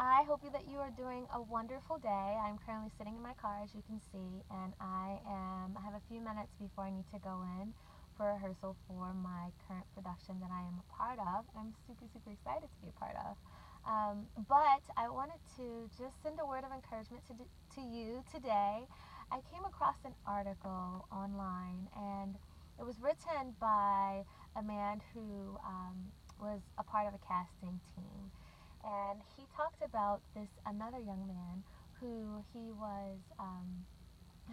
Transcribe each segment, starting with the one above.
I hope that you are doing a wonderful day. I'm currently sitting in my car, as you can see, and I have a few minutes before I need to go in for rehearsal for my current production that I am a part of. I'm super, super excited to be a part of. But I wanted to just send a word of encouragement to you today. I came across an article online, and it was written by a man who was a part of a casting team. And he talked about this another young man who he was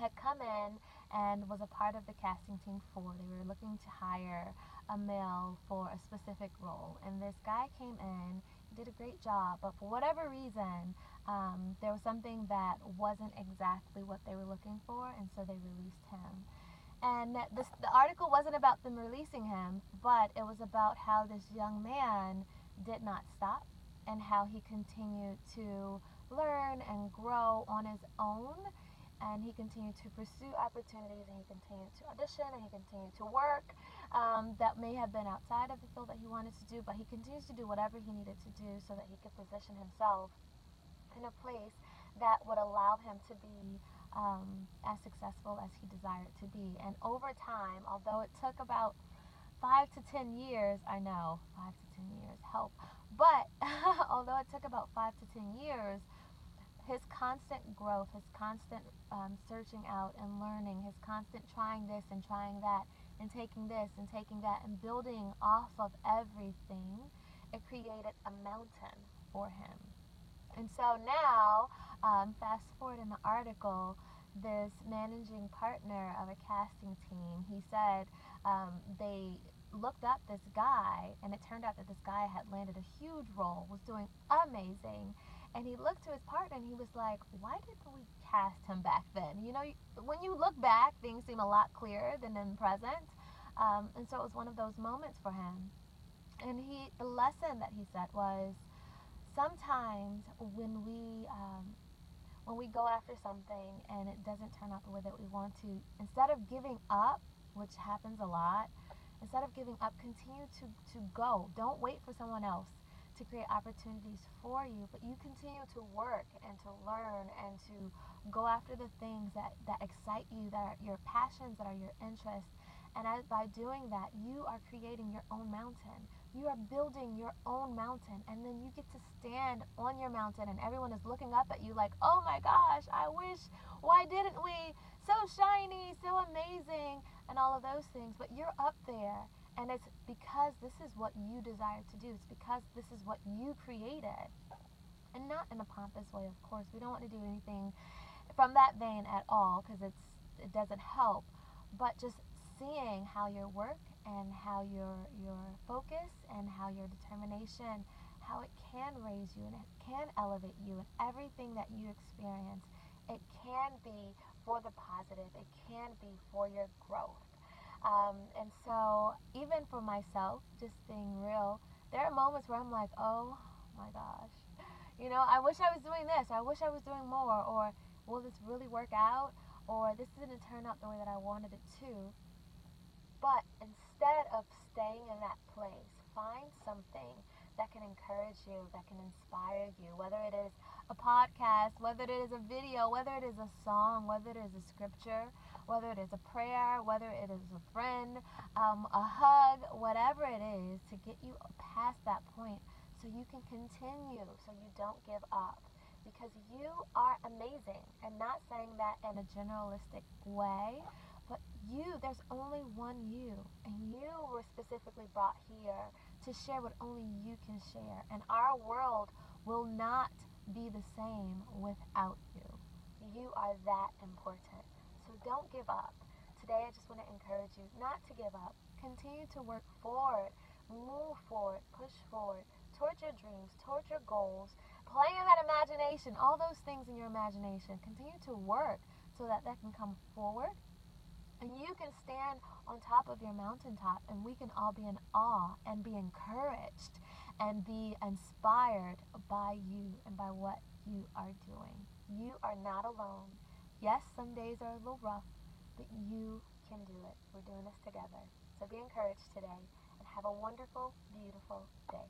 had come in and was a part of the casting team for. They were looking to hire a male for a specific role, and this guy came in. He did a great job, but for whatever reason, there was something that wasn't exactly what they were looking for, and so they released him. And the article wasn't about them releasing him, but it was about how this young man did not stop and how he continued to learn and grow on his own, and he continued to pursue opportunities, and he continued to audition, and he continued to work that may have been outside of the field that he wanted to do, but he continues to do whatever he needed to do so that he could position himself in a place that would allow him to be as successful as he desired to be. And over time, although it took about 5 to 10 years, I know 5 to 10 years help, but although it took about 5 to 10 years, his constant growth, his constant searching out and learning, his constant trying this and trying that, and taking this and taking that, and building off of everything, it created a mountain for him. And so now, fast forward in the article, this managing partner of a casting team, he said they looked up this guy, and it turned out that this guy had landed a huge role, was doing amazing, and he looked to his partner and he was like, why didn't we cast him back then? You know, when you look back, things seem a lot clearer than in the present, and so it was one of those moments for him. And the lesson that he said was, sometimes when we go after something and it doesn't turn out the way that we want to, instead of giving up, which happens a lot, instead of giving up, continue to go. Don't wait for someone else to create opportunities for you, but you continue to work and to learn and to go after the things that excite you, that are your passions, that are your interests. And by doing that, you are creating your own mountain. You are building your own mountain, and then you get to stand on your mountain, and everyone is looking up at you like, oh my gosh, I wish, why didn't we? So shiny, so amazing, and all of those things. But you're up there, and it's because this is what you desire to do. It's because this is what you created. And not in a pompous way, of course. We don't want to do anything from that vein at all, because it doesn't help. But just seeing how your work and how your focus and how your determination, how it can raise you and it can elevate you, and everything that you experience, it can be for the positive. It can be for your growth. And so even for myself, just being real, there are moments where I'm like, oh my gosh, I wish I was doing this, or I wish I was doing more, or will this really work out, or this didn't turn out the way that I wanted it to. But instead of staying in that place, find something that can encourage you, that can inspire you, whether it is a podcast, whether it is a video, whether it is a song, whether it is a scripture, whether it is a prayer, whether it is a friend, a hug, whatever it is, to get you past that point so you can continue, so you don't give up. Because you are amazing, and not saying that in a generalistic way, but there's only one you, and you were specifically brought here to share what only you can share. And our world will not be the same without you. You are that important. So don't give up. Today I just want to encourage you not to give up. Continue to work forward, move forward, push forward, towards your dreams, towards your goals. Play in that imagination, all those things in your imagination. Continue to work so that can come forward. And you can stand on top of your mountaintop, and we can all be in awe and be encouraged and be inspired by you and by what you are doing. You are not alone. Yes, some days are a little rough, but you can do it. We're doing this together. So be encouraged today, and have a wonderful, beautiful day.